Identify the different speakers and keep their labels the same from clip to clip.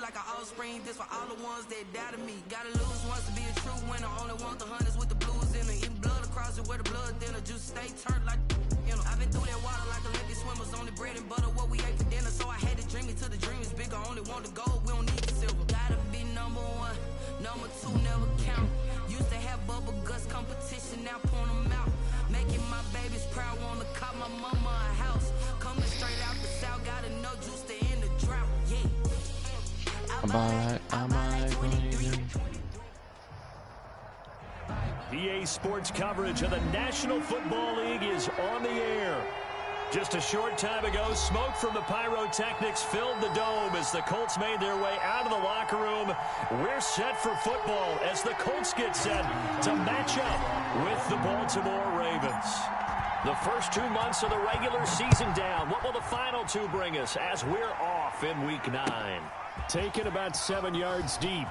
Speaker 1: like an offspring. This for all the ones that doubted me. Gotta lose once to be a true winner. Only want the hunters with the blues in it. Eating blood across it where the blood thinner. Juice stay turned like, you know. I've been through that water like Olympic swimmers. Only bread and butter what we ate for dinner. So I had to dream it till the dream is bigger. Only want the gold, we don't need the silver. Gotta be number one, number two never count. Used to have bubble guts competition, now point them out. Making my babies proud, wanna cop my mama a house. Coming straight out the south, got enough juice to end the drought. Yeah. I'm like 23.
Speaker 2: EA Sports coverage of the National Football League is on the air. Just a short time ago, smoke from the pyrotechnics filled the dome as the Colts made their way out of the locker room. We're set for football as the Colts get set to match up with the Baltimore Ravens. The first 2 months of the regular season down. What will the final two bring us as we're off in Week 9?
Speaker 3: Taken about 7 yards deep.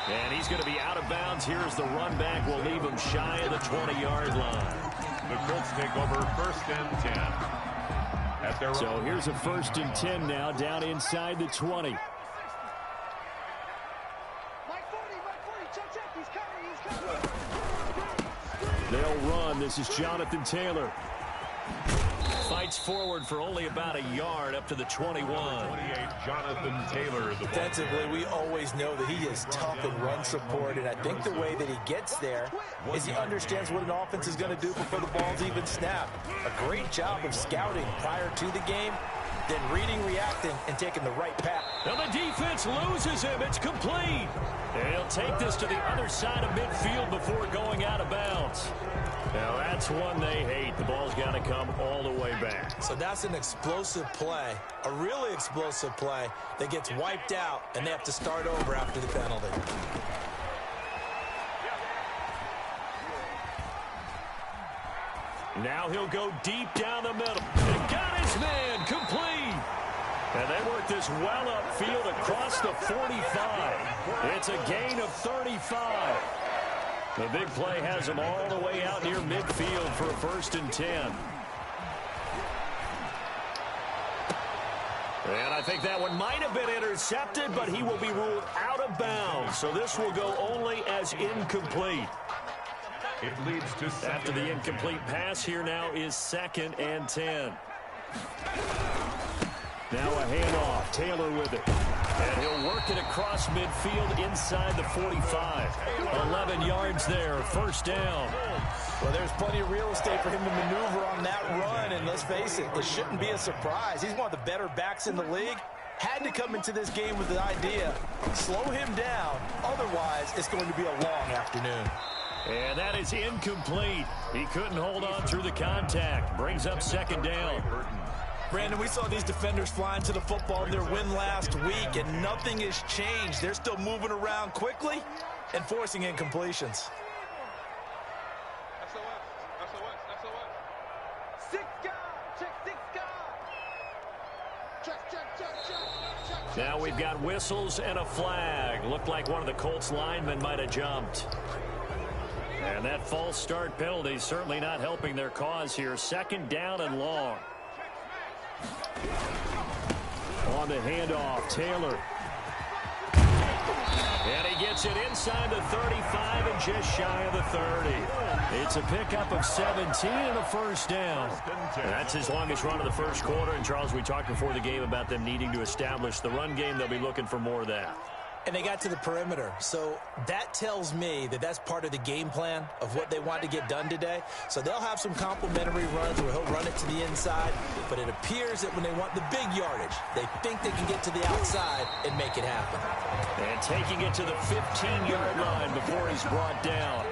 Speaker 2: And he's going to be out of bounds. Here's the run back. Will leave him shy of the 20-yard line.
Speaker 4: The Colts take over 1st and 10. At their
Speaker 3: so here's a 1st and 10 now, down inside the 20. They'll run. This is Jonathan Taylor.
Speaker 2: Fights forward for only about a yard up to the 21.
Speaker 4: 28, Jonathan Taylor.
Speaker 5: Defensively, we always know that he is tough in run support, and I think the way that he gets there is he understands what an offense is going to do before the ball's even snapped. A great job of scouting prior to the game, then reading, reacting, and taking the right path.
Speaker 2: Now the defense loses him. It's complete. And he'll take this to the other side of midfield before going out of bounds. Now that's one they hate. The ball's got to come all the way back.
Speaker 5: So that's an explosive play, a really explosive play that gets wiped out, and they have to start over after the penalty.
Speaker 2: Now he'll go deep down the middle. And got his man complete. And they work this well upfield across the 45. It's a gain of 35. The big play has him all the way out near midfield for a 1st and 10. And I think that one might have been intercepted, but he will be ruled out of bounds. So this will go only as incomplete.
Speaker 4: It leads to
Speaker 2: after the incomplete pass. Here now is 2nd and 10. Now a handoff. Taylor with it. And he'll work it across midfield inside the 45. 11 yards there. 1st down.
Speaker 5: Well, there's plenty of real estate for him to maneuver on that run. And let's face it, it shouldn't be a surprise. He's one of the better backs in the league. Had to come into this game with the idea, slow him down. Otherwise, it's going to be a long afternoon.
Speaker 2: And that is incomplete. He couldn't hold on through the contact. Brings up 2nd down.
Speaker 5: Brandon, we saw these defenders flying to the football in their win last week, and nothing has changed. They're still moving around quickly and forcing incompletions.
Speaker 2: Now we've got whistles and a flag. Looked like one of the Colts linemen might have jumped. And that false start penalty certainly not helping their cause here. 2nd down and long. On the handoff, Taylor. And he gets it inside the 35 and just shy of the 30. It's a pickup of 17 and a 1st down. And that's his longest run of the 1st quarter. And, Charles, we talked before the game about them needing to establish the run game. They'll be looking for more of that.
Speaker 5: And they got to the perimeter. So that tells me that that's part of the game plan of what they want to get done today. So they'll have some complementary runs where he'll run it to the inside. But it appears that when they want the big yardage, they think they can get to the outside and make it happen.
Speaker 2: And taking it to the 15-yard line before he's brought down.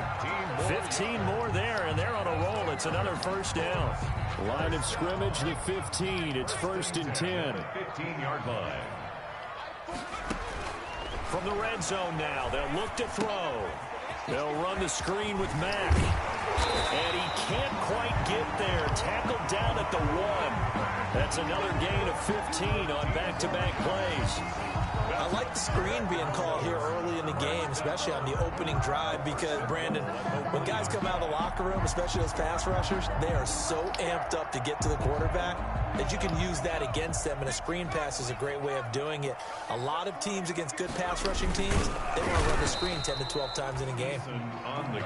Speaker 2: 15 more there, and they're on a roll. It's another 1st down.
Speaker 3: Line of scrimmage, the 15. It's 1st and 10.
Speaker 4: 15-yard line.
Speaker 2: From the red zone now, they'll look to throw. They'll run the screen with Mack. And he can't quite get there. Tackled down at the 1. That's another gain of 15 on back-to-back plays.
Speaker 5: I like the screen being called here early in the game, especially on the opening drive, because, Brandon, when guys come out of the locker room, especially those pass rushers, they are so amped up to get to the quarterback. that you can use that against them, and a screen pass is a great way of doing it. A lot of teams against good pass rushing teams, they want to run the screen 10 to 12 times in a game.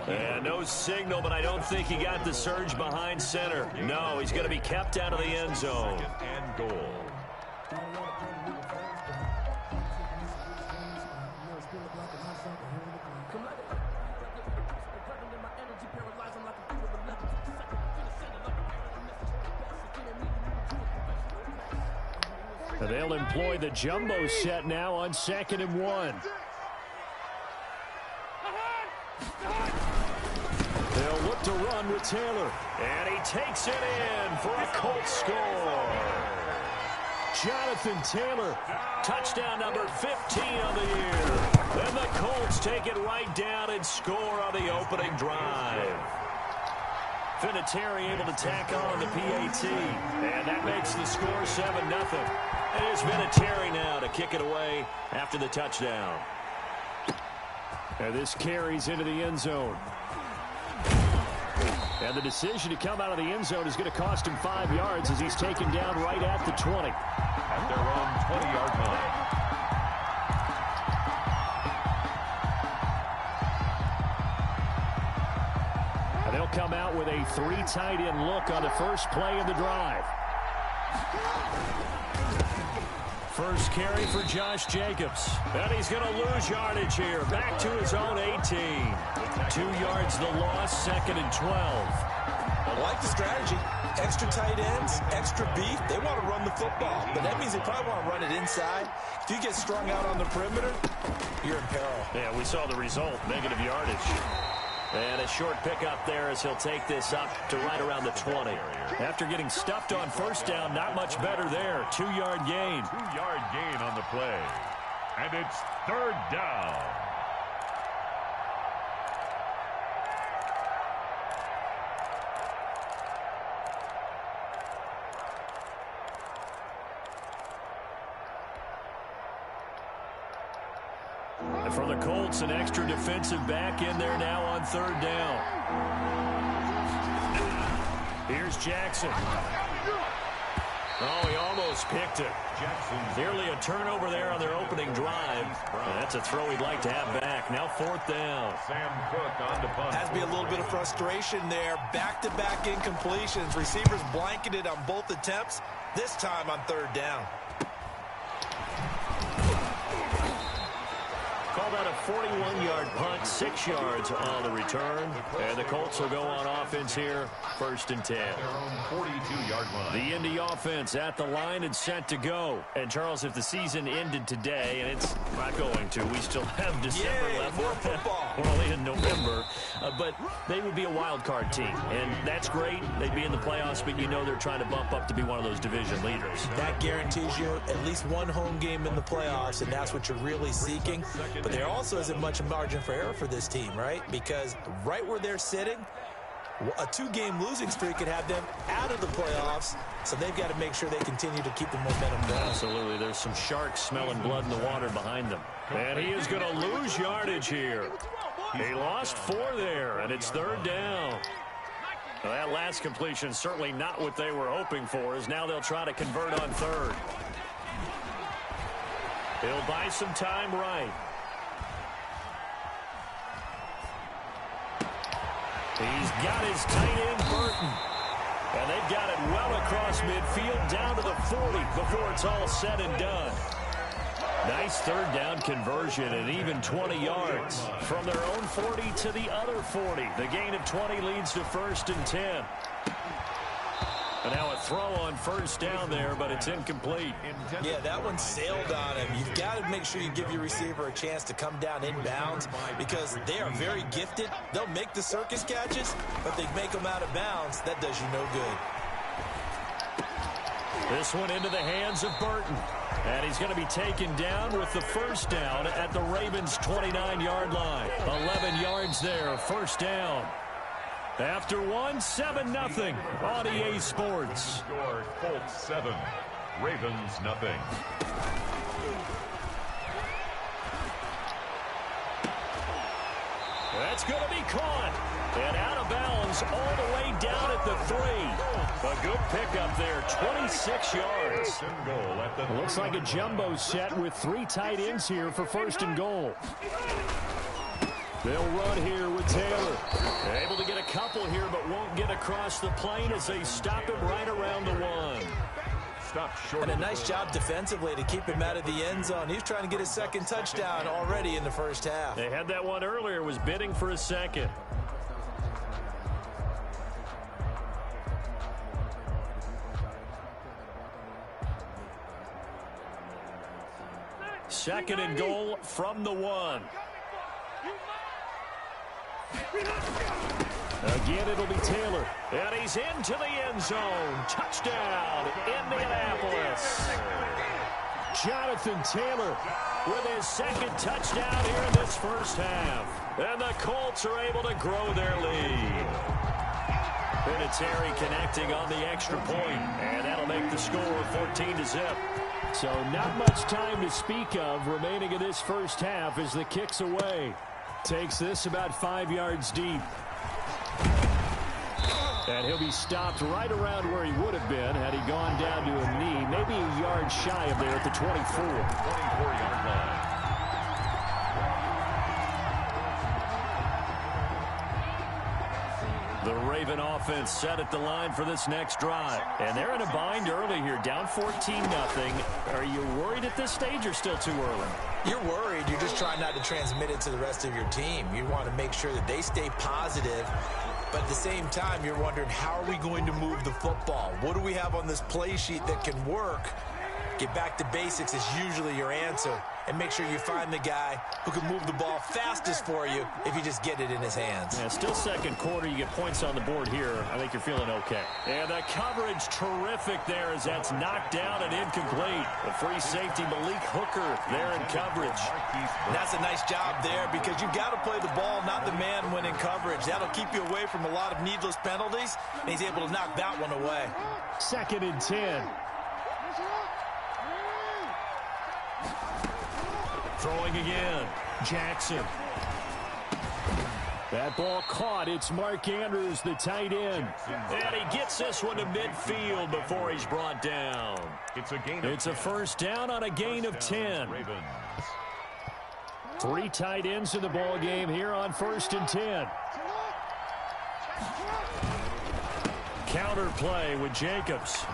Speaker 2: And no signal, but I don't think he got the surge behind center. No, he's going to be kept out of the end zone.
Speaker 4: And goal.
Speaker 2: They'll employ the jumbo set now on 2nd and 1. They'll look to run with Taylor. And he takes it in for a Colts score. Jonathan Taylor, touchdown number 15 on the year. And the Colts take it right down and score on the opening drive. Vinatieri able to tack on the PAT. And that makes the score 7-0. And it's Vinatieri now to kick it away after the touchdown. And this carries into the end zone. And the decision to come out of the end zone is going to cost him 5 yards as he's taken down right at the 20.
Speaker 4: At their own 20-yard line.
Speaker 2: And they'll come out with a 3 tight end look on the first play of the drive. First carry for Josh Jacobs. And he's going to lose yardage here. Back to his own 18. 2 yards the loss, 2nd and 12.
Speaker 5: I like the strategy. Extra tight ends, extra beef. They want to run the football, but that means they probably want to run it inside. If you get strung out on the perimeter, you're in peril.
Speaker 2: Yeah, we saw the result, negative yardage. And a short pickup there as he'll take this up to right around the 20. After getting stuffed on first down, not much better there. 2-yard gain.
Speaker 4: 2-yard gain on the play. And it's 3rd down.
Speaker 2: And for the Colts, an extra defensive back in there now on 3rd down. Here's Jackson. Oh, he almost picked it. Nearly a turnover there on their opening drive. And that's a throw he'd like to have back. Now 4th down.
Speaker 4: Sam Cook on the punt.
Speaker 5: Has to be a little bit of frustration there. Back-to-back incompletions. Receivers blanketed on both attempts. This time on 3rd down.
Speaker 2: Call that a 41-yard punt, 6 yards on the return. And the Colts will go on offense here, 1st and 10.
Speaker 4: Their own 42-yard line.
Speaker 2: The Indy offense at the line and set to go. And, Charles, if the season ended today, and it's not going to, we still have December left.
Speaker 5: More football.
Speaker 2: We're only in November. But they would be a wild card team. And that's great. They'd be in the playoffs, but you know they're trying to bump up to be one of those division leaders.
Speaker 5: That guarantees you at least one home game in the playoffs, and that's what you're really seeking. But there also isn't much margin for error for this team, right? Because right where they're sitting, a 2-game losing streak could have them out of the playoffs, so they've got to make sure they continue to keep the momentum going.
Speaker 2: Absolutely. There's some sharks smelling blood in the water behind them. And he is going to lose yardage here. He lost 4 there, and it's 3rd down. Well, that last completion certainly not what they were hoping for, as now they'll try to convert on 3rd. He'll buy some time right. He's got his tight end, Burton. And they've got it well across midfield, down to the 40 before it's all said and done. Nice 3rd down conversion and even 20 yards. From their own 40 to the other 40. The gain of 20 leads to 1st and 10. And now a throw on 1st down there, but it's incomplete.
Speaker 5: Yeah, that one sailed on him. You've got to make sure you give your receiver a chance to come down inbounds because they are very gifted. They'll make the circus catches, but they make them out of bounds. That does you no good.
Speaker 2: This one into the hands of Burton. And he's going to be taken down with the 1st down at the Ravens' 29-yard line. 11 yards there, 1st down. After 7-0 on EA Sports.
Speaker 4: Score Colts 7, Ravens nothing.
Speaker 2: That's going to be caught. And out of bounds all the way down at the 3. A good pickup there, 26 yards.
Speaker 3: It looks like a jumbo set with 3 tight ends here for 1st and goal. They'll run here with Taylor. Able to get a couple here, but won't get across the plane as they stop him right around the 1.
Speaker 5: And a nice job defensively to keep him out of the end zone. He's trying to get his 2nd touchdown already in the 1st half.
Speaker 2: They had that one earlier, was bidding for a 2nd. Second and goal from the 1.
Speaker 3: Again, it'll be Taylor.
Speaker 2: And he's into the end zone. Touchdown, Indianapolis.
Speaker 3: Jonathan Taylor
Speaker 2: with his 2nd touchdown here in this 1st half. And the Colts are able to grow their lead. Vinatieri connecting on the extra point. And that'll make the score 14-0.
Speaker 3: So not much time to speak of remaining in this 1st half as the kick's away. Takes this about 5 yards deep. And he'll be stopped right around where he would have been had he gone down to a knee, maybe a yard shy of there at the 24.
Speaker 4: 24-yard line.
Speaker 2: The Raven offense set at the line for this next drive. And they're in a bind early here, down 14-0. Are you worried at this stage or still too early?
Speaker 5: You're worried. You're just trying not to transmit it to the rest of your team. You want to make sure that they stay positive. But at the same time, you're wondering, how are we going to move the football? What do we have on this play sheet that can work? Get back to basics is usually your answer. And make sure you find the guy who can move the ball fastest for you if you just get it in his hands.
Speaker 2: Yeah, still 2nd quarter. You get points on the board here. I think you're feeling okay. And the coverage terrific there as that's knocked down and incomplete. The free safety, Malik Hooker, there in coverage.
Speaker 5: And that's a nice job there because you've got to play the ball, not the man when in coverage. That'll keep you away from a lot of needless penalties, and he's able to knock that one away.
Speaker 3: 2nd and 10.
Speaker 2: Throwing again. Jackson.
Speaker 3: That ball caught. It's Mark Andrews, the tight end.
Speaker 2: And he gets this one to midfield before he's brought down.
Speaker 4: It's a
Speaker 2: 1st down on a gain of 10.
Speaker 3: 3 tight ends in the ball game here on 1st and 10.
Speaker 2: Counter play with Jacobs.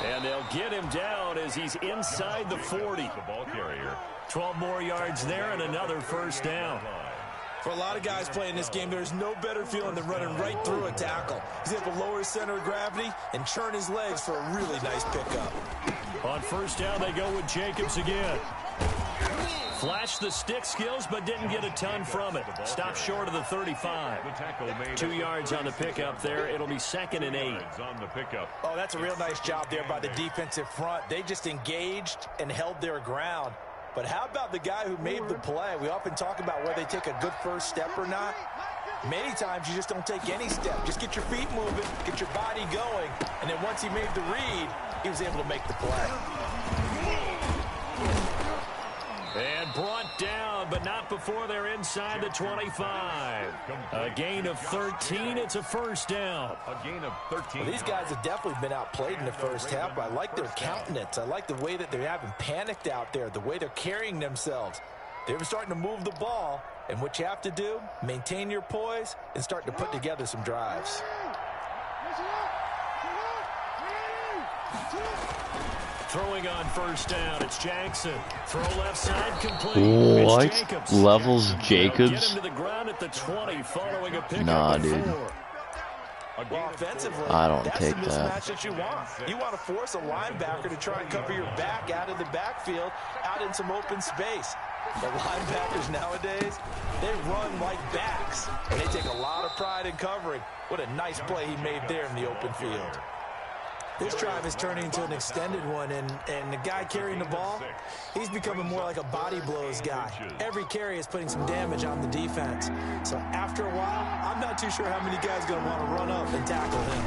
Speaker 2: And they'll get him down as he's inside the 40.
Speaker 4: The ball carrier.
Speaker 2: 12 more yards there and another 1st down.
Speaker 5: For a lot of guys playing this game, there's no better feeling than running right through a tackle. He's able to lower his center of gravity and churn his legs for a really nice pickup.
Speaker 2: On 1st down, they go with Jacobs again. Flashed the stick skills, but didn't get a ton from it. Stopped short of the 35. 2 yards on the pickup there. It'll be 2nd and 8.
Speaker 5: Oh, that's a real nice job there by the defensive front. They just engaged and held their ground. But how about the guy who made the play? We often talk about whether they take a good first step or not. Many times you just don't take any step. Just get your feet moving, get your body going, and then once he made the read, he was able to make the play.
Speaker 2: And brought down, but not before they're inside the 25. A gain of 13. It's a 1st down.
Speaker 4: A gain of 13.
Speaker 5: Well, these guys have definitely been outplayed in the 1st half, but I like their countenance. I like the way that they haven't panicked out there, the way they're carrying themselves. They're starting to move the ball, and what you have to do, maintain your poise and start to put together some drives.
Speaker 2: Throwing on 1st down, it's Jackson. Throw left side complete.
Speaker 6: What?
Speaker 2: It's Jacobs.
Speaker 6: Levels Jacobs?
Speaker 2: Get him to the ground at the 20 following a pickup.
Speaker 6: Nah,
Speaker 2: at
Speaker 6: dude.
Speaker 2: 4.
Speaker 5: Well, offensively,
Speaker 6: I don't
Speaker 5: that's
Speaker 6: take
Speaker 5: the mismatch that you want. You want to force a linebacker to try and cover your back out of the backfield, out in some open space. The linebackers nowadays, they run like backs, and they take a lot of pride in covering. What a nice play he made there in the open field. This drive is turning into an extended one, and the guy carrying the ball, he's becoming more like a body blows guy. Every carry is putting some damage on the defense. So after a while, I'm not too sure how many guys are going to want to run up and tackle him.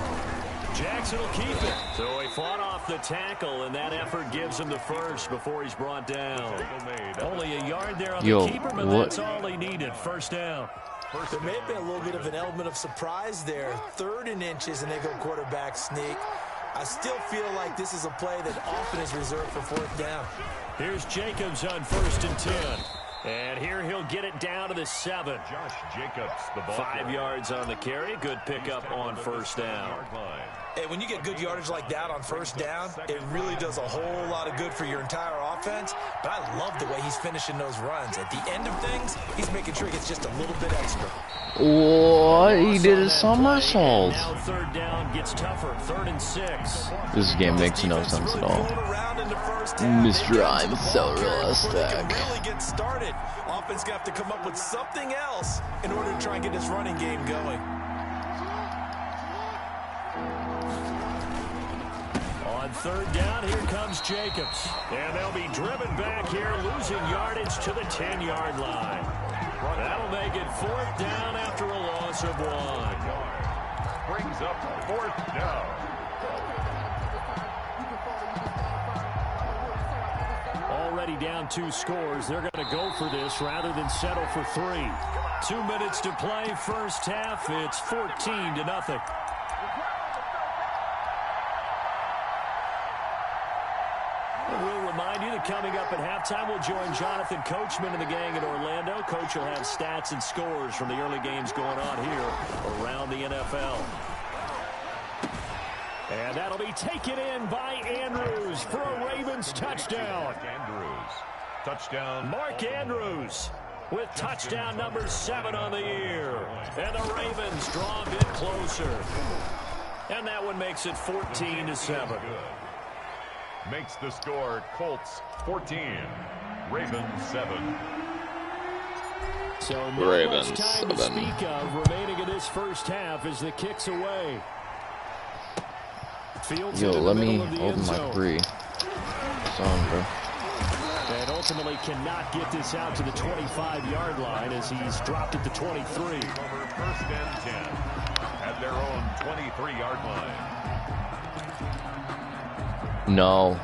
Speaker 2: Jackson will keep it. So he fought off off the tackle, and that effort gives him the first before he's brought down. Only a yard there on the keeper, but that's all he needed. First down.
Speaker 5: There may have been a little bit of an element of surprise there. 3rd and inches, and they go quarterback sneak. I still feel like this is a play that often is reserved for 4th down.
Speaker 2: Here's Jacobs on 1st and 10. And here he'll get it down to the 7.
Speaker 4: Josh Jacobs, the ball
Speaker 2: 5 yards on the carry. Good pickup on 1st down.
Speaker 5: Hey, when you get good yardage like that on 1st down, it really does a whole lot of good for your entire offense. But I love the way he's finishing those runs. At the end of things, he's making sure he gets just a little bit extra.
Speaker 6: What? He did a somersault.
Speaker 2: Now 3rd down gets tougher. 3rd and 6.
Speaker 6: This game makes no sense at all. Mr. I'm so realistic.
Speaker 5: Really get started. Offense gonna have to come up with something else in order to try and get this running game going.
Speaker 2: On 3rd down, here comes Jacobs. And they'll be driven back here, losing yardage to the 10-yard line. That'll make it 4th down after a loss of 1.
Speaker 4: Brings up 4th down.
Speaker 2: Already down 2 scores. They're going to go for this rather than settle for 3. 2 minutes to play, 1st half. It's 14-0. We'll remind you that coming up at halftime, we'll join Jonathan Coachman and the gang in Orlando. Coach will have stats and scores from the early games going on here around the NFL. And that'll be taken in by Andrews for a Ravens touchdown. Mark Andrews with touchdown number 7 on the year. And the Ravens draw a bit closer. And that one makes it 14-7.
Speaker 4: Makes the score Colts 14, Ravens 7.
Speaker 2: So no
Speaker 6: Ravens
Speaker 2: much time to speak of remaining in this 1st half as the kick's away. Fields
Speaker 6: Yo, let me
Speaker 2: open
Speaker 6: my 3. Zone, bro.
Speaker 2: And ultimately cannot get this out to the 25-yard line as he's dropped at the 23.
Speaker 4: Over 1st and 10 at their own 23-yard line.
Speaker 6: No.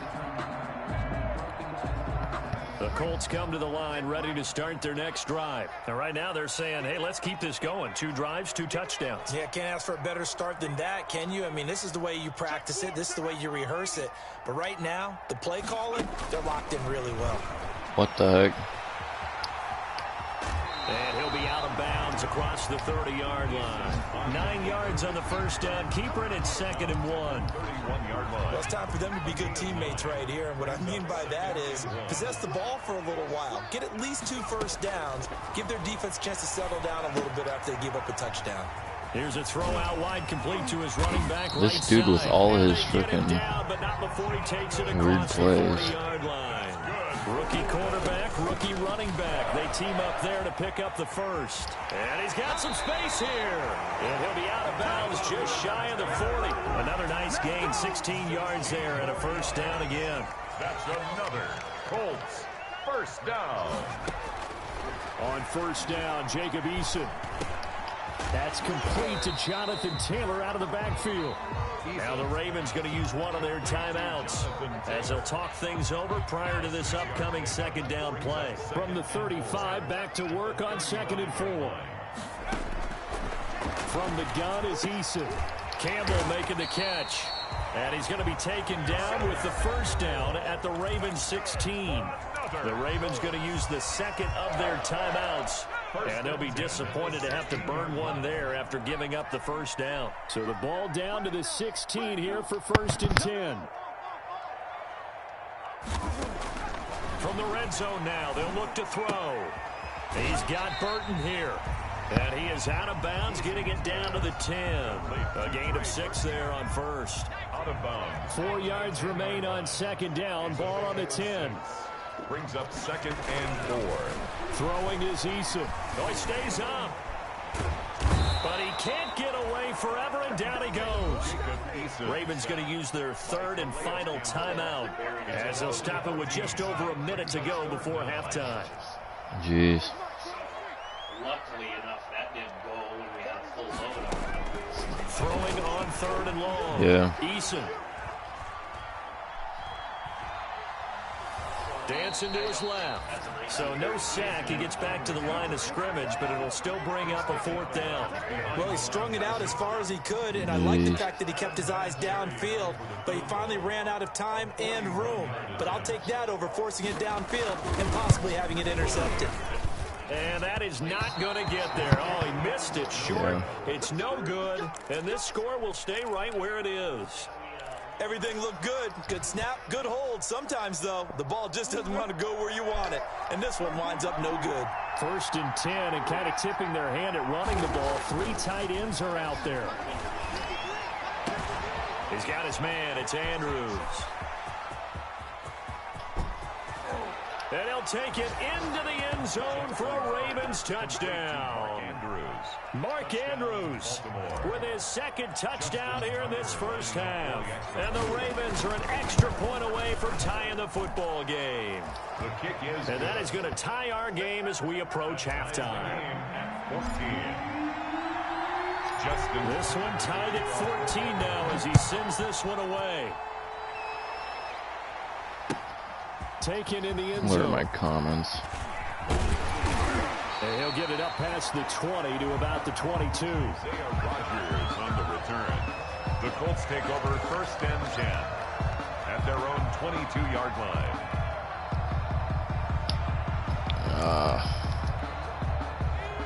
Speaker 2: The Colts come to the line ready to start their next drive. And right now they're saying, hey, let's keep this going. 2 drives, 2 touchdowns.
Speaker 5: Yeah, can't ask for a better start than that, can you? I mean, this is the way you practice it. This is the way you rehearse it. But right now, the play calling, they're locked in really well.
Speaker 6: What the heck?
Speaker 2: And he'll be out of bounds across the 30-yard line. 9 yards on the 1st down keeper, and it's 2nd and 1.
Speaker 4: 31-yard line.
Speaker 5: Well, it's time for them to be good teammates right here. And what I mean by that is possess the ball for a little while. Get at least 2 first downs. Give their defense a chance to settle down a little bit after they give up a touchdown.
Speaker 2: Here's a throw out wide complete to his running back.
Speaker 6: This dude with all his freaking weird plays.
Speaker 2: 40-yard line. Rookie quarterback, rookie running back. They team up there to pick up the first. And he's got some space here. And he'll be out of bounds just shy of the 40. Another nice gain, 16 yards there and a 1st down again.
Speaker 4: That's another Colts 1st down.
Speaker 2: On 1st down, Jacob Eason. That's complete to Jonathan Taylor out of the backfield. Now the Ravens going to use one of their timeouts as they'll talk things over prior to this upcoming 2nd down play. From the 35, back to work on 2nd and 4. From the gun is Eason. Campbell making the catch. And he's going to be taken down with the 1st down at the Ravens 16. The Ravens going to use the 2nd of their timeouts. And they'll be disappointed to have to burn one there after giving up the 1st down. So the ball down to the 16 here for 1st and 10. From the red zone now, they'll look to throw. He's got Burton here. And he is out of bounds, getting it down to the 10. A gain of 6 there on 1st.
Speaker 4: Out of bounds.
Speaker 2: 4 yards remain on 2nd down. Ball on the 10.
Speaker 4: Brings up 2nd and 4.
Speaker 2: Throwing is Eason. Oh, he stays up. But he can't get away forever, and down he goes. Ravens going to use their 3rd and final timeout as they'll stop it with just over a minute to go before halftime.
Speaker 6: Jeez.
Speaker 7: Luckily enough, that didn't go when we had a full load on.
Speaker 2: Throwing on 3rd and long.
Speaker 6: Yeah.
Speaker 2: Eason. Dancing to his left. So no sack. He gets back to the line of scrimmage, but it'll still bring up a 4th down.
Speaker 5: Well, he strung it out as far as he could, and I like the fact that he kept his eyes downfield, but he finally ran out of time and room. But I'll take that over forcing it downfield and possibly having it intercepted.
Speaker 2: And that is not going to get there. Oh, he missed it short.
Speaker 6: Yeah.
Speaker 2: It's no good, and this score will stay right where it is.
Speaker 5: Everything looked good. Good snap, good hold. Sometimes, though, the ball just doesn't want to go where you want it. And this one winds up no good.
Speaker 3: 1st and 10, and kind of tipping their hand at running the ball. 3 tight ends are out there.
Speaker 2: He's got his man. It's Andrews. And he'll take it into the end zone for a Ravens touchdown. Mark Andrews with his 2nd touchdown here in this first half. And the Ravens are an extra point away from tying the football game. And that is going to tie our game as we approach halftime. This one tied at 14 now as he sends this one away. Taken in the end zone.
Speaker 6: What are my comments?
Speaker 2: And he'll get it up past the 20 to about the 22.
Speaker 4: Rodgers on the return. The Colts take over 1st and 10 at their own 22-yard line.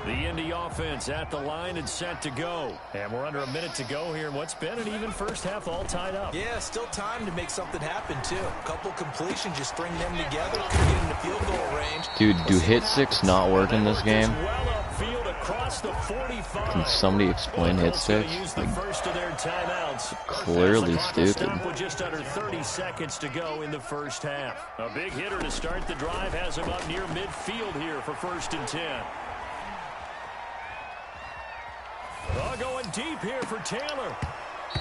Speaker 2: The Indy offense at the line and set to go. And we're under a minute to go here in what's been an even first half, all tied up.
Speaker 5: Yeah, still time to make something happen, too. A couple completions, just string them together, could get into field goal range.
Speaker 6: Dude, do hit 6 not work in this game?
Speaker 2: Well upfield across the 45.
Speaker 6: Can somebody explain hit 6?
Speaker 2: Use the first of their timeouts.
Speaker 6: Clearly stupid.
Speaker 2: Stop with just under 30 seconds to go in the first half. A big hitter to start the drive has him up near midfield here for 1st and 10. Going deep here for Taylor.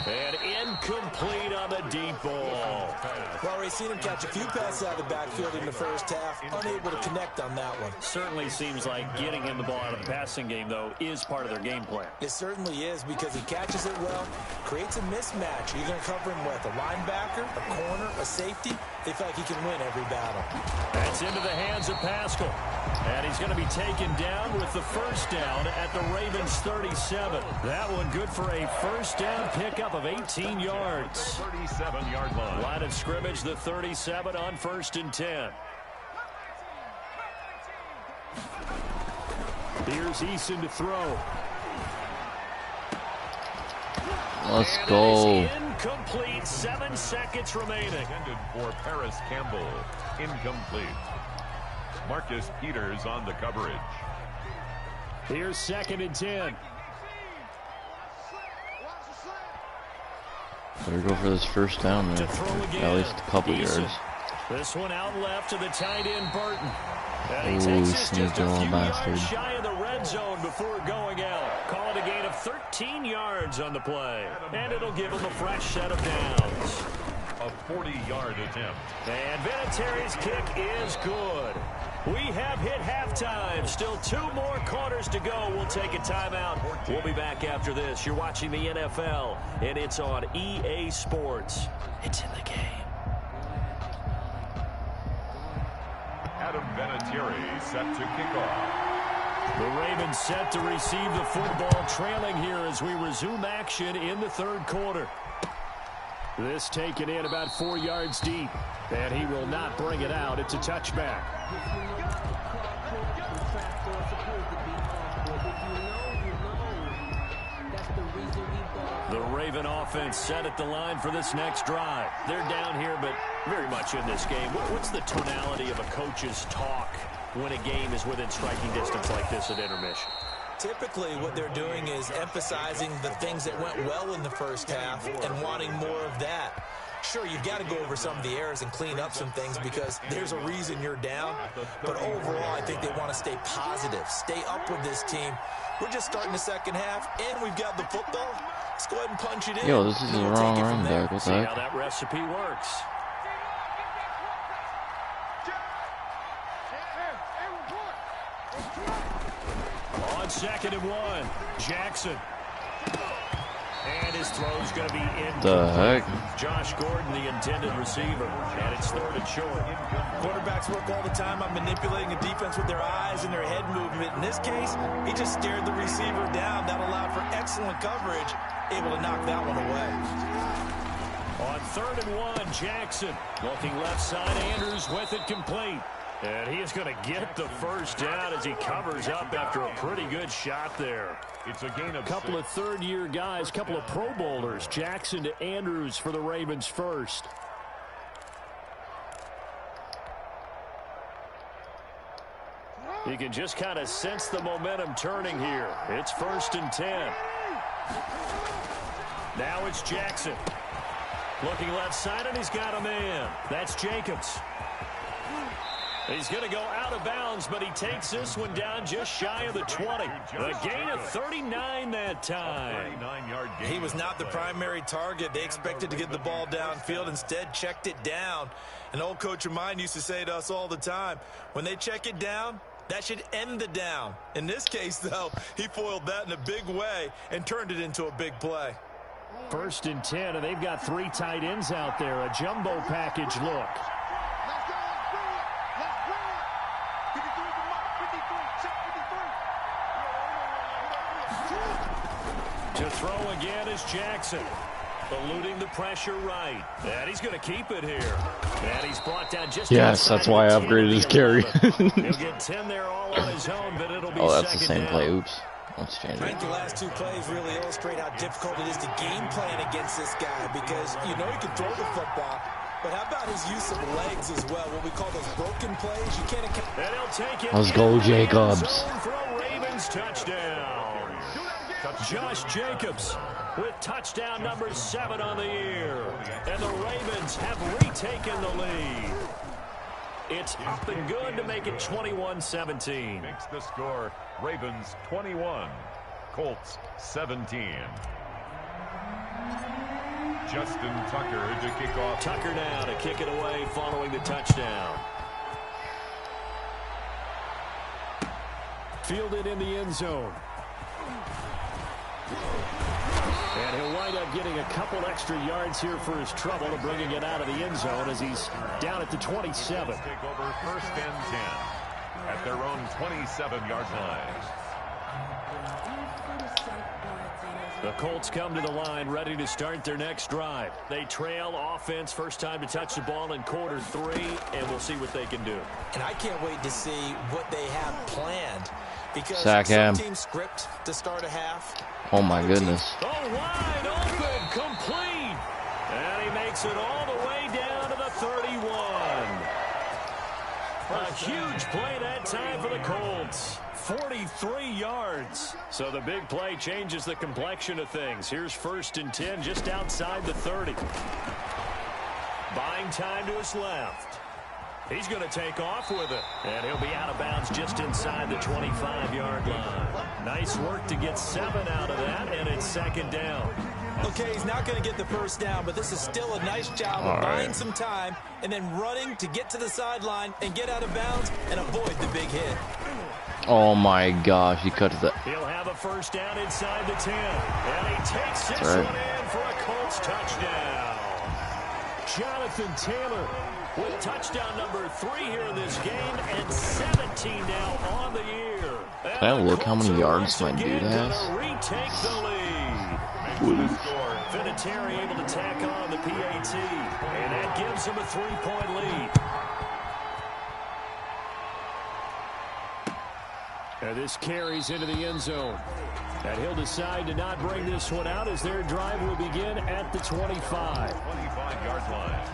Speaker 2: And incomplete on the deep ball.
Speaker 5: Well, we've seen him catch a few passes out of the backfield in the first half. Unable to connect on that one.
Speaker 2: Certainly seems like getting him the ball out of the passing game, though, is part of their game plan.
Speaker 5: It certainly is because he catches it well, creates a mismatch. You're going to cover him with a linebacker, a corner, a safety. They feel like he can win every battle.
Speaker 2: That's into the hands of Pascal. And he's going to be taken down with the first down at the Ravens 37. That one good for a first down pickup of 18 yards.
Speaker 4: 37-yard line.
Speaker 2: Line of scrimmage, the 37 on 1st and 10. Here's Eason to throw.
Speaker 6: Let's go.
Speaker 2: Incomplete, 7 seconds remaining.
Speaker 4: Intended for Paris Campbell. Incomplete. Marcus Peters on the coverage.
Speaker 3: Here's 2nd and 10.
Speaker 6: Better go for this first down there. At least a couple yards.
Speaker 2: This one out left to the tight end Burton. And he
Speaker 6: Ooh,
Speaker 2: takes us just a
Speaker 6: sneaky
Speaker 2: few
Speaker 6: little bastard.
Speaker 2: yards shy of the red zone before going out. Call it a gain of 13 yards on the play. And it'll give him a fresh set of downs.
Speaker 4: A 40-yard attempt.
Speaker 2: And Vinatieri's kick is good. We have hit halftime. Still 2 more quarters to go. We'll take a timeout. We'll be back after this. You're watching the NFL, and it's on EA Sports. It's in the game.
Speaker 4: Adam Vinatieri set to kick off.
Speaker 2: The Ravens set to receive the football, trailing here as we resume action in the 3rd quarter. This taken in about 4 yards deep, and he will not bring it out. It's a touchback. The Raven offense set at the line for this next drive. They're down here, but very much in this game. What's the tonality of a coach's talk when a game is within striking distance like this at intermission?
Speaker 5: Typically, what they're doing is emphasizing the things that went well in the first half and wanting more of that. Sure, you've got to go over some of the errors and clean up some things because there's a reason you're down. But overall, I think they want to stay positive, stay up with this team. We're just starting the second half, and we've got the football. Let's go ahead and punch it in.
Speaker 6: Yo, this is the wrong running back. What's
Speaker 2: See
Speaker 6: that?
Speaker 2: how that recipe works. On 2nd and 1, Jackson. And his throw's going to be in.
Speaker 6: The heck?
Speaker 2: Josh Gordon, the intended receiver. And it's 3rd and short.
Speaker 5: Quarterbacks work all the time on manipulating a defense with their eyes and their head movement. In this case, he just stared the receiver down. That allowed for excellent coverage, able to knock that one away.
Speaker 2: On 3rd and 1, Jackson looking left side. Andrews with it complete. And he is going to get the first down as he covers up after a pretty good shot there.
Speaker 4: It's a gain of
Speaker 3: Couple of 3rd-year guys, couple of Pro Bowlers. Jackson to Andrews for the Ravens first.
Speaker 2: You can just kind of sense the momentum turning here. It's 1st and 10. Now it's Jackson. Looking left side, and he's got a man. That's Jacobs. He's going to go out of bounds, but he takes this one down just shy of the 20. A gain of 39 that time.
Speaker 5: He was not the primary target. They expected to get the ball downfield. Instead, checked it down. An old coach of mine used to say to us all the time, when they check it down, that should end the down. In this case, though, he foiled that in a big way and turned it into a big play.
Speaker 3: 1st and 10, and they've got 3 tight ends out there. A jumbo package look.
Speaker 2: To throw again is Jackson. Eluding the pressure right. And he's going to keep it here. And he's brought down just
Speaker 6: yes, that's why I upgraded his carry.
Speaker 2: He'll get 10 there all on his own, but it'll be
Speaker 6: that's the
Speaker 2: second
Speaker 6: same
Speaker 2: down.
Speaker 6: play. Oops. Let's change
Speaker 5: I
Speaker 6: it.
Speaker 5: think the last 2 plays really illustrate how difficult it is to game plan against this guy because you know he can throw the football, but how about his use of legs as well, what we call those broken plays? You can't account.
Speaker 2: And he'll take it.
Speaker 6: Let's go, Jacobs.
Speaker 2: For a Ravens touchdown. Josh Jacobs with touchdown number 7 on the year. And the Ravens have retaken the lead. It's up and good to make it 21-17.
Speaker 4: Makes the score Ravens 21, Colts 17. Justin Tucker to kick off.
Speaker 2: Tucker now to kick it away following the touchdown.
Speaker 3: Fielded in the end zone. And he'll wind up getting a couple extra yards here for his trouble to bringing it out of the end zone as he's down at the 27.
Speaker 4: Take over 1st and 10 at their own 27-yard line.
Speaker 2: The Colts come to the line ready to start their next drive. They trail offense, first time to touch the ball in quarter 3, and we'll see what they can do.
Speaker 5: And I can't wait to see what they have planned because
Speaker 6: Sack him.
Speaker 5: some teams script to start a half.
Speaker 6: Oh my goodness.
Speaker 2: Oh, wide open, complete. And he makes it all the way down to the 31. A huge play that time for the Colts. 43 yards. So the big play changes the complexion of things. Here's 1st and 10 just outside the 30. Buying time to his left. He's going to take off with it. And he'll be out of bounds just inside the 25-yard line. Nice work to get 7 out of that, and it's 2nd down.
Speaker 5: Okay, he's not going to get the first down, but this is still a nice job of buying some time and then running to get to the sideline and get out of bounds and avoid the big hit.
Speaker 6: Oh my gosh, he cut that.
Speaker 2: He'll have a first down inside the 10. And he takes this one in for a Colts touchdown. Jonathan Taylor with touchdown number 3 here in this game and 17 now on the year.
Speaker 6: Can I look how many yards my dude has?
Speaker 2: Retake the lead. Vinatieri able to tack on the PAT, and that gives him a 3-point lead.
Speaker 3: And this carries into the end zone. And he'll decide to not bring this one out as their drive will begin at the 25.
Speaker 4: 25-yard line.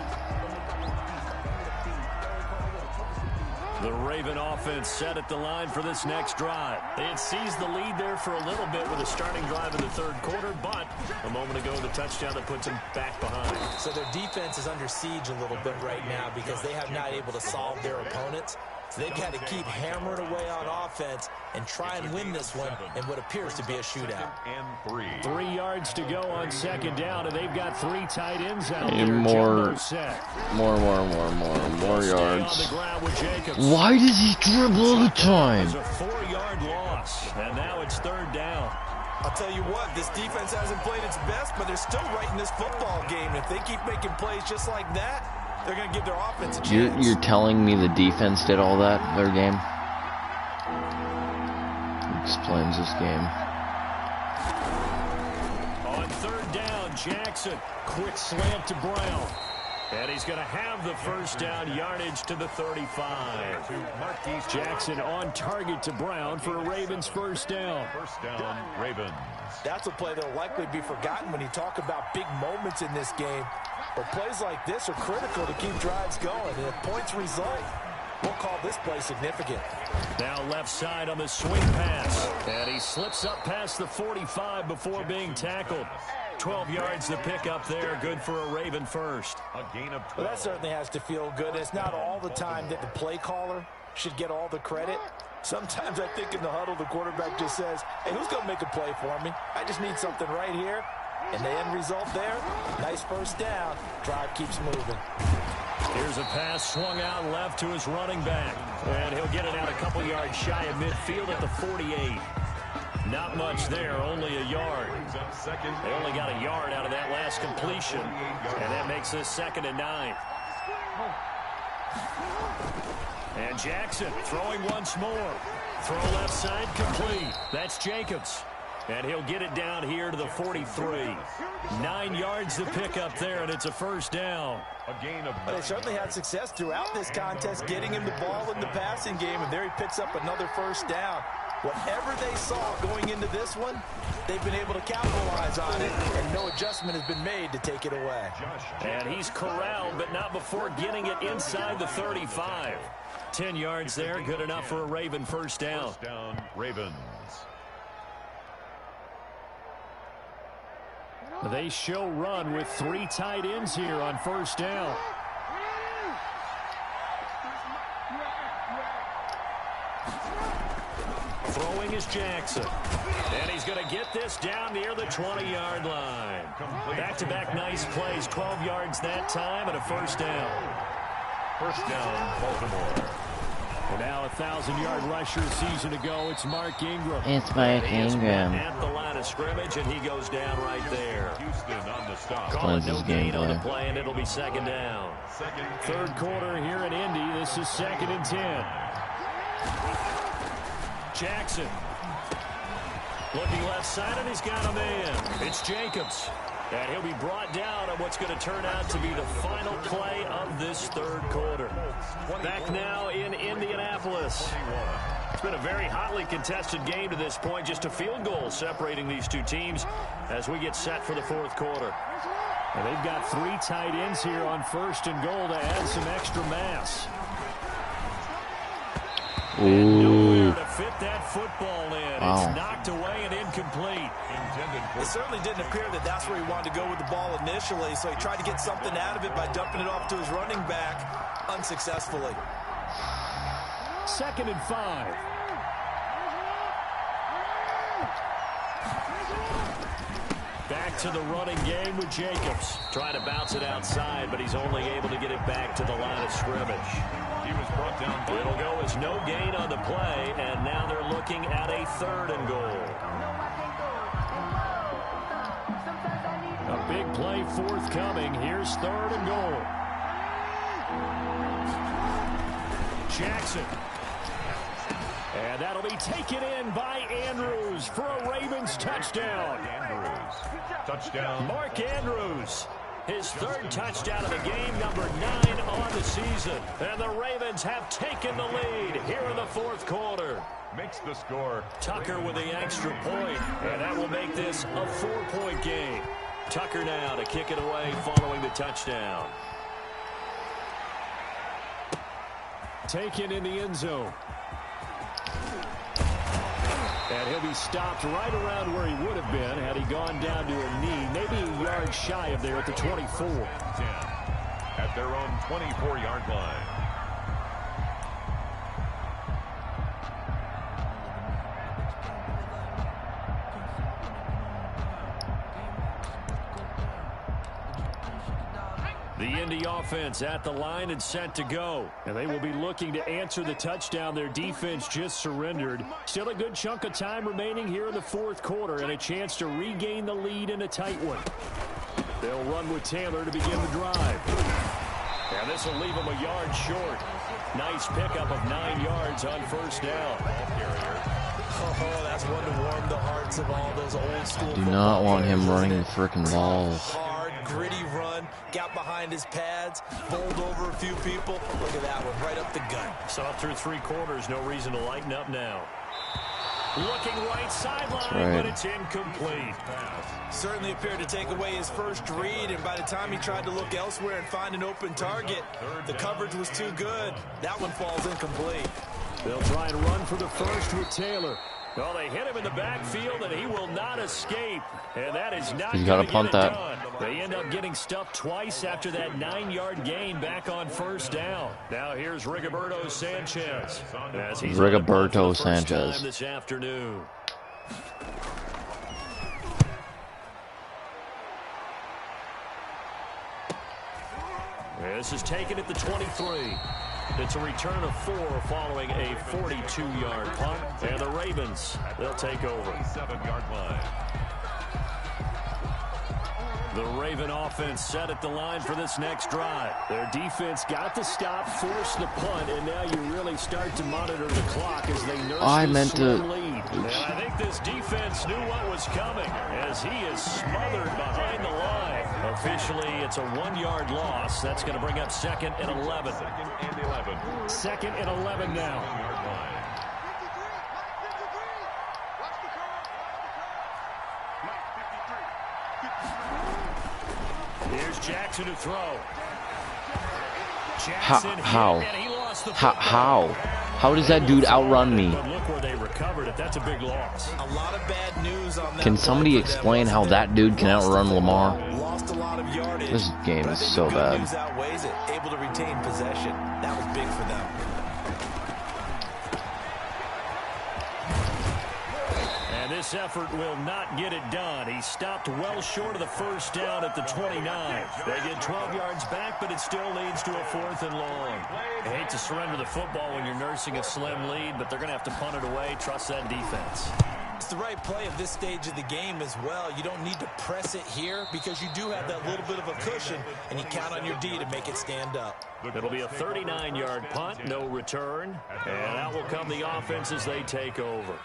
Speaker 2: The Raven offense set at the line for this next drive. They had seized the lead there for a little bit with a starting drive in the 3rd quarter, but a moment ago the touchdown that puts them back behind.
Speaker 5: So their defense is under siege a little bit right now because they have not able to solve their opponents. So they've got to keep hammering away on offense and try and win this one in what appears to be a shootout.
Speaker 4: And 3.
Speaker 3: 3 yards to go on 2nd down, and they've got 3 tight ends out
Speaker 6: And
Speaker 3: there.
Speaker 6: more yards. Why does he dribble all the time?
Speaker 2: It's a 4-yard loss, and now it's 3rd down.
Speaker 5: I'll tell you what, this defense hasn't played its best, but they're still right in this football game. If they keep making plays just like that, they're going to give their offense a chance.
Speaker 6: You're telling me the defense did all that, their game? Explains this game.
Speaker 3: On third down, Jackson. Quick slant to Brown. And he's going to have the first down, yardage to the 35. Jackson on target to Brown for a Ravens first down.
Speaker 4: First down, Ravens.
Speaker 5: That's a play that will likely be forgotten when you talk about big moments in this game. But plays like this are critical to keep drives going. And if points result, we'll call this play significant.
Speaker 3: Now left side on the swing pass. And he slips up past the 45 before being tackled. 12 yards to pick up there. Good for a Raven first.
Speaker 4: A gain of 12.
Speaker 5: Well, that certainly has to feel good. It's not all the time that the play caller should get all the credit. Sometimes I think in the huddle, the quarterback just says, hey, who's going to make a play for me? I just need something right here. And the end result there, nice first down. Drive keeps moving.
Speaker 3: Here's a pass swung out left to his running back. And he'll get it out a couple yards shy of midfield at the 48. Not much there, only a yard. They only got a yard out of that last completion, and that makes this 2nd and 9. And Jackson throwing once more. Throw left side complete. That's Jacobs. And he'll get it down here to the 43. 9 yards to pick up there, and it's a first down.
Speaker 4: A gain of 9.
Speaker 5: But they certainly had success throughout this contest, getting him the ball in the passing game, and there he picks up another first down. Whatever they saw going into this one, they've been able to capitalize on it, and no adjustment has been made to take it away.
Speaker 3: And he's corralled, but not before getting it inside the 35. 10 yards there, good enough for a Raven first down.
Speaker 4: First down, Ravens.
Speaker 3: They show run with 3 tight ends here on first down. Throwing is Jackson. And he's going to get this down near the 20-yard line. Back-to-back nice plays. 12 yards that time and a first down.
Speaker 4: First down, Baltimore.
Speaker 3: And now a 1,000-yard rusher season ago. It's Mark Ingram.
Speaker 6: It's Mark Ingram.
Speaker 3: At the line of scrimmage, and he goes down right there.
Speaker 4: Houston on the stop.
Speaker 3: Calling no gain on the play, and it'll be 2nd down. Third quarter here in Indy. This is 2nd and 10. Jackson. Looking left side, and he's got a man. It's Jacobs. And he'll be brought down on what's going to turn out to be the final play of this third quarter. Back now in Indianapolis. It's been a very hotly contested game to this point. Just a field goal separating these two teams as we get set for the fourth quarter. And they've got 3 tight ends here on 1st and goal to add some extra mass. And nowhere to fit that football in.
Speaker 6: Wow.
Speaker 3: It's knocked away and incomplete.
Speaker 5: It certainly didn't appear that that's where he wanted to go with the ball initially, so he tried to get something out of it by dumping it off to his running back unsuccessfully.
Speaker 3: 2nd and 5. Back to the running game with Jacobs. Trying to bounce it outside, but he's only able to get it back to the line of scrimmage.
Speaker 4: He was brought down.
Speaker 3: It'll go as no gain on the play, and now they're looking at a 3rd and goal. A big play forthcoming. Here's 3rd and goal. Jackson. And that'll be taken in by Andrews for a Ravens touchdown.
Speaker 4: Andrews. Touchdown.
Speaker 3: Mark Andrews. His 3rd touchdown of the game, number 9 on the season. And the Ravens have taken the lead here in the 4th quarter.
Speaker 4: Makes the score.
Speaker 3: Tucker with the extra point, and that will make this a 4-point game. Tucker now to kick it away following the touchdown. Taken in the end zone. And he'll be stopped right around where he would have been had he gone down to a knee, maybe a yard shy of there at the 24.
Speaker 4: 10 at their own 24-yard line.
Speaker 3: The
Speaker 2: Indy offense at the line and set to go. And they will be looking to answer the touchdown their defense just surrendered. Still a good chunk of time remaining here in the fourth quarter and a chance to regain the lead in a tight one. They'll run with Taylor to begin the drive. And this will leave them a yard short. Nice pickup of 9 yards on first down.
Speaker 5: Oh, that's one to warm the hearts of all those old school.
Speaker 6: I do not want him running the frickin' ball.
Speaker 5: Hard, gritty run, got behind his pads, bowled over a few people. Look at that one, right up the gut.
Speaker 2: So through 3 quarters, no reason to lighten up now. Looking right sideline, but it's incomplete.
Speaker 5: Certainly appeared to take away his first read, and by the time he tried to look elsewhere and find an open target, the coverage was too good. That one falls incomplete.
Speaker 2: They'll try and run for the first with Taylor. Well, they hit him in the backfield, and he will not escape. And that is not going to get it done. They end up getting stuffed twice after that 9-yard gain back on first down. Now here's Rigoberto Sanchez. As he's
Speaker 6: Rigoberto Sanchez
Speaker 2: this afternoon. This is taken at the 23. It's a return of 4 following a 42-yard punt. And the Ravens, they'll take over.
Speaker 4: 7-yard line.
Speaker 2: The Raven offense set at the line for this next drive. Their defense got the stop, forced the punt, and now you really start to monitor the clock as they nurse this slim lead. And I think this defense knew what was coming as he is smothered behind the line. Officially, it's a 1-yard loss. That's going to bring up 2nd and 11. 2nd and 11 now. Here's Jackson to throw. Jackson
Speaker 6: How does that dude outrun me?
Speaker 2: But look where they recovered it. That's a big loss.
Speaker 5: A lot of bad news on that.
Speaker 6: Can somebody explain how that dude can outrun Lamar?
Speaker 5: Lost a lot of yardage.
Speaker 6: This game is so bad.
Speaker 5: News outweighs it. Able to retain possession. That was big for them.
Speaker 2: This effort will not get it done. He stopped well short of the first down at the 29. They get 12 yards back, but it still leads to a 4th and long. I hate to surrender the football when you're nursing a slim lead, but they're going to have to punt it away. Trust that defense.
Speaker 5: It's the right play at this stage of the game as well. You don't need to press it here because you do have that little bit of a cushion, and you count on your D to make it stand up.
Speaker 2: It'll be a 39-yard punt, no return, and out will come the offense as they take over.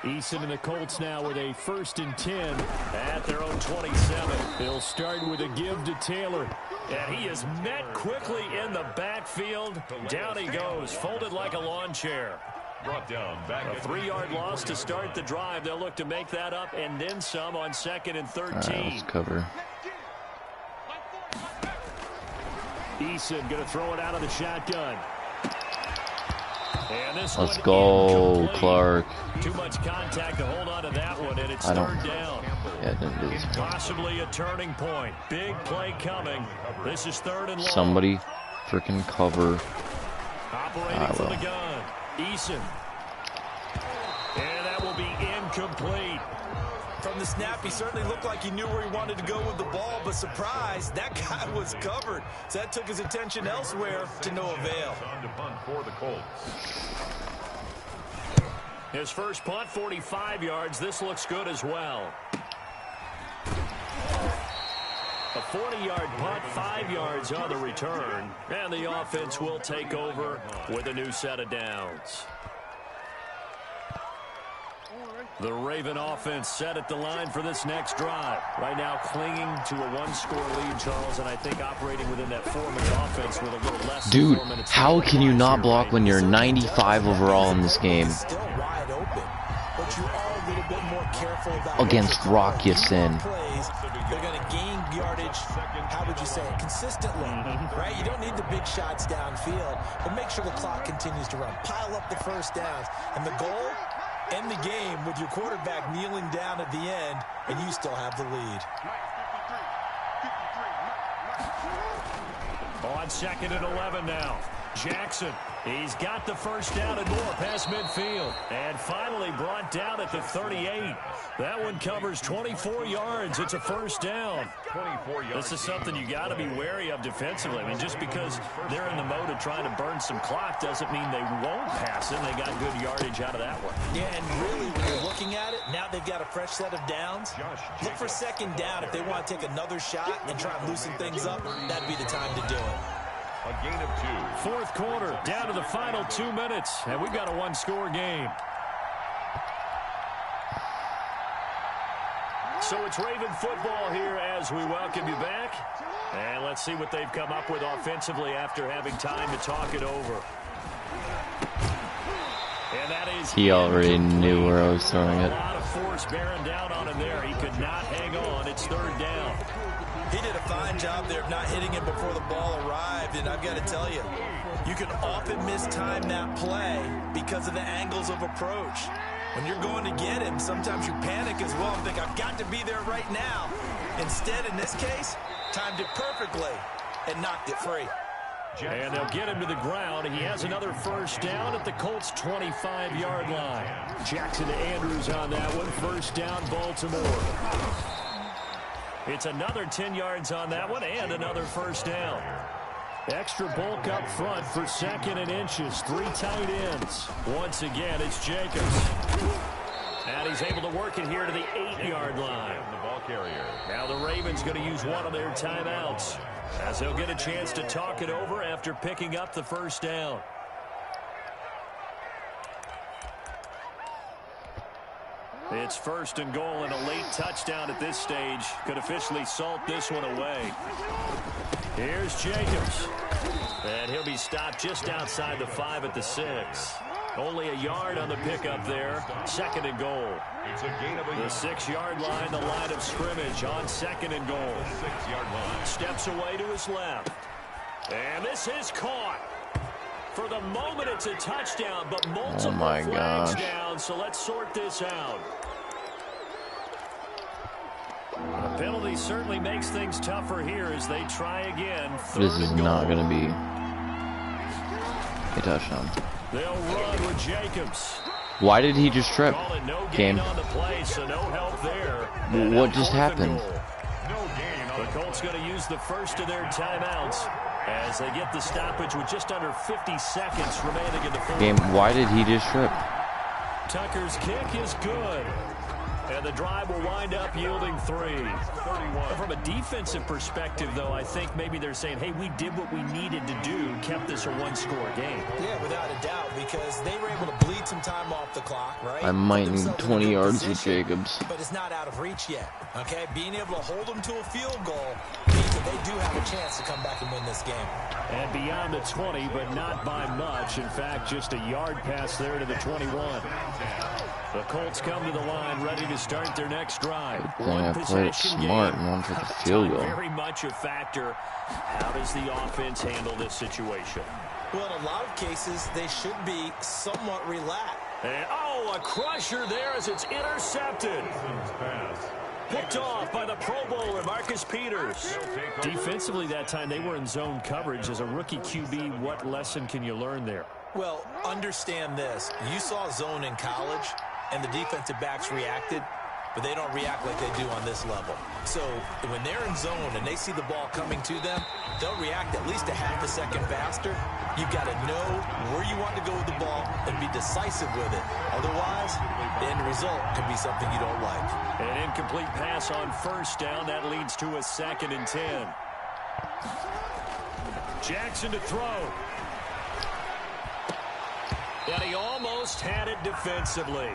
Speaker 2: Eason and the Colts now with a 1st and 10 at their own 27. They'll start with a give to Taylor. And he is met quickly in the backfield. Down he goes, folded like a lawn chair.
Speaker 4: Brought down back.
Speaker 2: A 3-yard loss to start the drive. They'll look to make that up and then some on 2nd and 13.
Speaker 6: All right, let's cover.
Speaker 2: Eason going to throw it out of the shotgun.
Speaker 6: Let's go, Clark.
Speaker 2: Too much contact to hold on to that one, and it's 3rd down.
Speaker 6: Yeah, it didn't do this.
Speaker 2: Possibly a turning point. Big play coming. This is 3rd and long.
Speaker 6: Somebody freaking cover.
Speaker 2: Operating from the gun. Eason. And that will be incomplete.
Speaker 5: From the snap, he certainly looked like he knew where he wanted to go with the ball, but surprise, that guy was covered. So that took his attention elsewhere to no avail.
Speaker 4: On to punt for the Colts.
Speaker 2: His first punt, 45 yards. This looks good as well. A 40-yard punt, 5 yards on the return. And the offense will take over with a new set of downs. The Raven offense set at the line for this next drive. Right now clinging to a 1-score lead, Charles, and I think operating within that 4-minute offense with a little less
Speaker 6: Dude,
Speaker 2: than 4 minutes.
Speaker 6: how can you not block when you're 95 overall in this game?
Speaker 5: Still wide open, but you are a little bit more careful about
Speaker 6: against Rock Ya-Sin.
Speaker 5: They're going to gain yardage, how would you say it, consistently, right? You don't need the big shots downfield, but make sure the clock continues to run. Pile up the first downs, and the goal, end the game with your quarterback kneeling down at the end, and you still have the lead.
Speaker 2: On 2nd and 11 now. Jackson, he's got the first down and more past midfield. And finally brought down at the 38. That one covers 24 yards. It's a first down.
Speaker 4: 24 yards.
Speaker 2: This is something you got to be wary of defensively. I mean, just because they're in the mode of trying to burn some clock doesn't mean they won't pass it. They got good yardage out of that one.
Speaker 5: Yeah, and really, when you're looking at it, now they've got a fresh set of downs. Look for second down if they want to take another shot and try and loosen things up. That'd be the time to do it.
Speaker 4: A gain of 2.
Speaker 2: Fourth quarter, down to the final 2 minutes, and we've got a one-score game. So it's Raven football here as we welcome you back. And let's see what they've come up with offensively after having time to talk it over. And that is
Speaker 6: he already knew where I was throwing it.
Speaker 2: A lot of force bearing down on him there. He could not hang on. It's third down.
Speaker 5: He did a fine job there of not hitting him before the ball arrived, and I've got to tell you, you can often mistime that play because of the angles of approach. When you're going to get him, sometimes you panic as well and think, I've got to be there right now. Instead, in this case, timed it perfectly and knocked it free.
Speaker 2: And they'll get him to the ground. He has another first down at the Colts' 25-yard line. Jackson to Andrews on that one. First down, Baltimore. It's another 10 yards on that one and another first down. Extra bulk up front for second and inches. 3 tight ends. Once again, it's Jacobs. And he's able to work it here to the 8-yard line.
Speaker 4: The ball carrier.
Speaker 2: Now the Ravens going to use one of their timeouts as they'll get a chance to talk it over after picking up the first down. It's first and goal, and a late touchdown at this stage could officially salt this one away. Here's Jacobs. And he'll be stopped just outside the 5 at the 6. Only a yard on the pickup there. Second and goal.
Speaker 4: It's a gain of a
Speaker 2: The 6-yard line, the line of scrimmage on second and goal.
Speaker 4: 6-yard line.
Speaker 2: Steps away to his left. And this is caught. For the moment, it's a touchdown, but multiple flags down, so let's sort this out. The penalty certainly makes things tougher here as they try again.
Speaker 6: This is not going to be a touchdown.
Speaker 2: They'll run with Jacobs.
Speaker 6: Why did he just trip?
Speaker 2: No
Speaker 6: Game.
Speaker 2: on the play, so no help there.
Speaker 6: What just happened?
Speaker 4: No gain.
Speaker 2: The Colts going to use the first of their timeouts as they get the stoppage with just under 50 seconds remaining in the fourth.
Speaker 6: Game. Why did he just trip?
Speaker 2: Tucker's kick is good. And the drive will wind up yielding 3. 31. From a defensive perspective, though, I think maybe they're saying, hey, we did what we needed to do, kept this a one-score game.
Speaker 5: Yeah, without a doubt, because they were able to bleed some time off the clock, right?
Speaker 6: I might need 20 yards with Jacobs.
Speaker 5: But it's not out of reach yet, okay? Being able to hold them to a field goal means that they do have a chance to come back and win this game.
Speaker 2: And beyond the 20, but not by much. In fact, just a yard pass there to the 21. The Colts come to the line ready to start their next drive.
Speaker 6: I played it smart and wanted the field goal.
Speaker 2: Very much a factor. How does the offense handle this situation?
Speaker 5: Well, in a lot of cases, they should be somewhat relaxed.
Speaker 2: And, a crusher there as it's intercepted. Picked off by the Pro Bowler, Marcus Peters. Defensively that time, they were in zone coverage. As a rookie QB, what lesson can you learn there?
Speaker 5: Well, understand this. You saw zone in college, and the defensive backs reacted, but they don't react like they do on this level. So when they're in zone and they see the ball coming to them, they'll react at least a half a second faster. You've got to know where you want to go with the ball and be decisive with it. Otherwise, the end result could be something you don't like.
Speaker 2: An incomplete pass on first down. That leads to a 2nd and 10. Jackson to throw. And he almost had it defensively.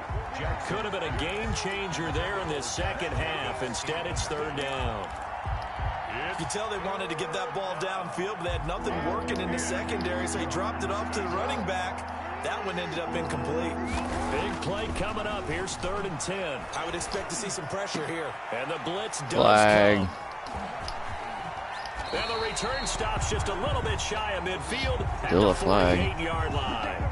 Speaker 2: Could have been a game changer there in this second half. Instead, it's third down.
Speaker 5: You can tell they wanted to get that ball downfield, but they had nothing working in the secondary, so he dropped it off to the running back. That one ended up incomplete.
Speaker 2: Big play coming up. Here's 3rd and 10.
Speaker 5: I would expect to see some pressure here.
Speaker 2: And the blitz does
Speaker 6: Flag.
Speaker 2: come. And the return stops just a little bit shy of midfield.
Speaker 6: Still a flag.
Speaker 2: 48-yard line.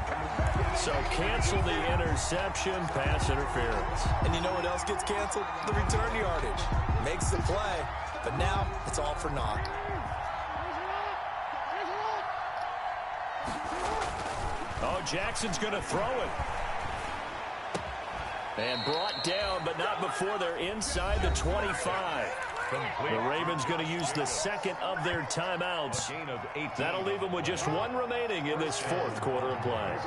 Speaker 2: So cancel the interception, pass interference.
Speaker 5: And you know what else gets canceled? The return yardage. Makes the play, but now it's all for naught.
Speaker 2: Oh, Jackson's going to throw it. And brought down, but not before they're inside the 25. The Ravens going to use the second of their timeouts. That'll leave them with just one remaining in this fourth quarter of play.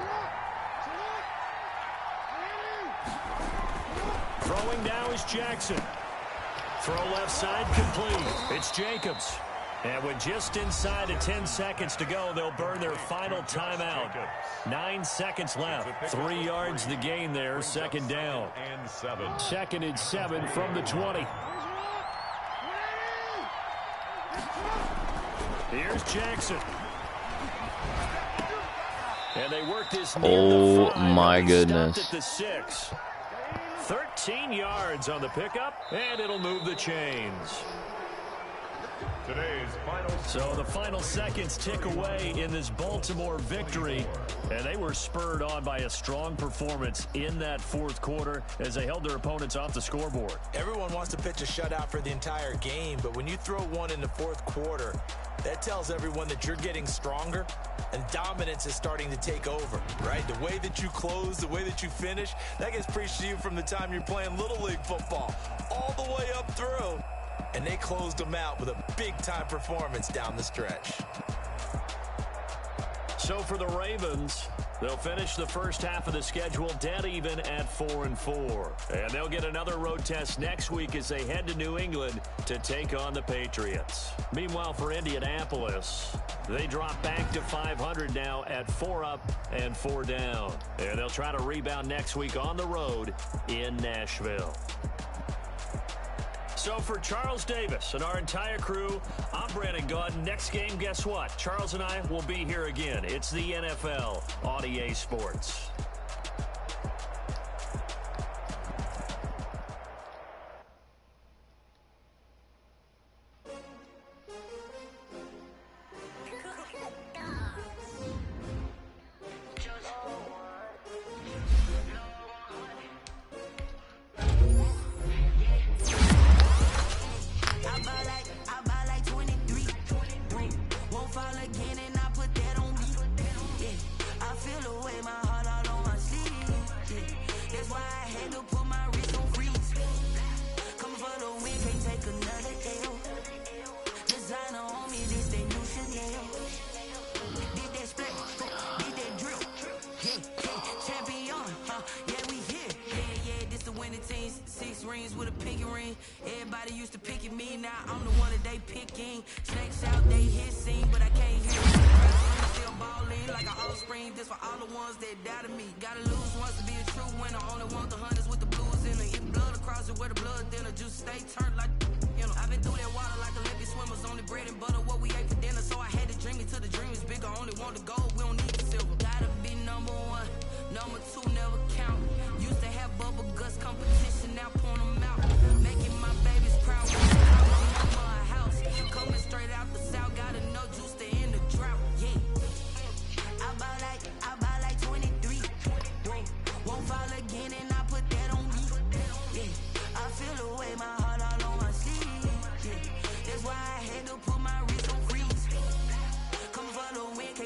Speaker 2: Throwing now is Jackson. Throw left side complete. It's Jacobs. And with just inside of 10 seconds to go, they'll burn their final timeout. 9 seconds left. 3 yards the gain there. Second down. Second and 7 from the 20. Here's Jackson. And they work this near the 5.
Speaker 6: My goodness.
Speaker 2: At the 6. 13 yards on the pickup, and it'll move the chains. So the final seconds tick away in this Baltimore victory, and they were spurred on by a strong performance in that fourth quarter as they held their opponents off the scoreboard.
Speaker 5: Everyone wants to pitch a shutout for the entire game, but when you throw one in the fourth quarter, that tells everyone that you're getting stronger and dominance is starting to take over, right? The way that you close, the way that you finish, that gets preached to you from the time you're playing Little League football all the way up through. And they closed them out with a big-time performance down the stretch.
Speaker 2: So for the Ravens, they'll finish the first half of the schedule dead even at 4-4. And they'll get another road test next week as they head to New England to take on the Patriots. Meanwhile, for Indianapolis, they drop back to 500 now at 4 up and 4 down. And they'll try to rebound next week on the road in Nashville. So for Charles Davis and our entire crew, I'm Brandon Gaudin. Next game, guess what? Charles and I will be here again. It's the NFL on EA Sports.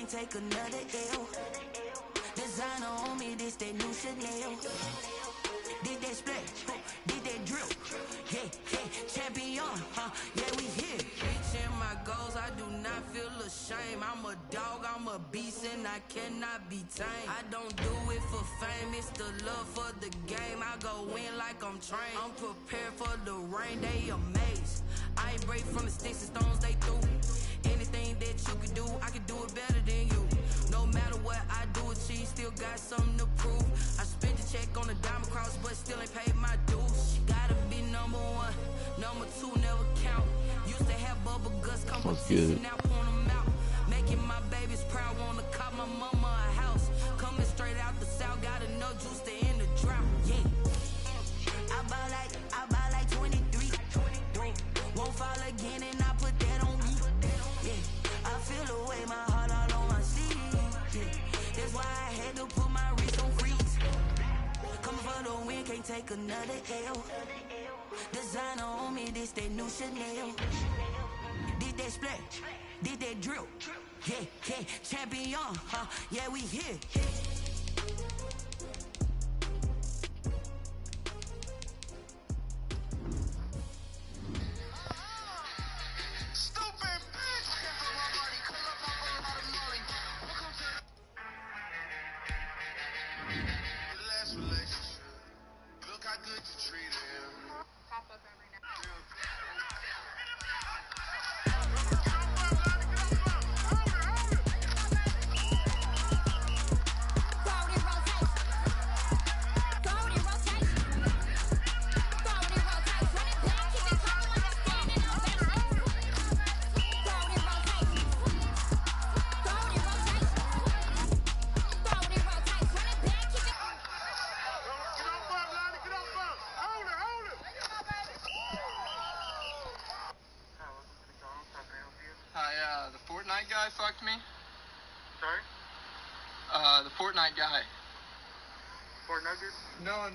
Speaker 1: Take another L. Designer on me, this that new Chanel. Did that splash, did that drill. Yeah, champion, yeah, we here. Reaching my goals, I do not feel ashamed. I'm a dog, I'm a beast, and I cannot be tamed. I don't do it for fame, it's the love for the game. I go in like I'm trained. I'm prepared for the rain, they amazed. I ain't break from the sticks and stones they threw. Anything that you can do, I can do it better than you. No matter what I do, achieve, still got something to prove. I spent the check on the diamond cross, but still ain't paid my dues. Gotta be number one, number two never count. Used to have bubble guts competition, now point them out. Making my babies proud, wanna cop my mama a house. Coming straight out the south, got enough juice to end the drought. Yeah, I buy like 23. Won't fall again, and I put that on me. Yeah, I feel the way, my heart all on my sleeve. Yeah, that's why I had to put my wrist on freeze. Coming for the win, can't take another L. Designer on me, this that new Chanel. Did that splash, did that drill. Yeah, yeah, champion, huh? Yeah, we here.
Speaker 8: Hi, the Fortnite guy fucked me.
Speaker 9: Sorry?
Speaker 8: The Fortnite guy.
Speaker 9: Fortnite?
Speaker 8: No,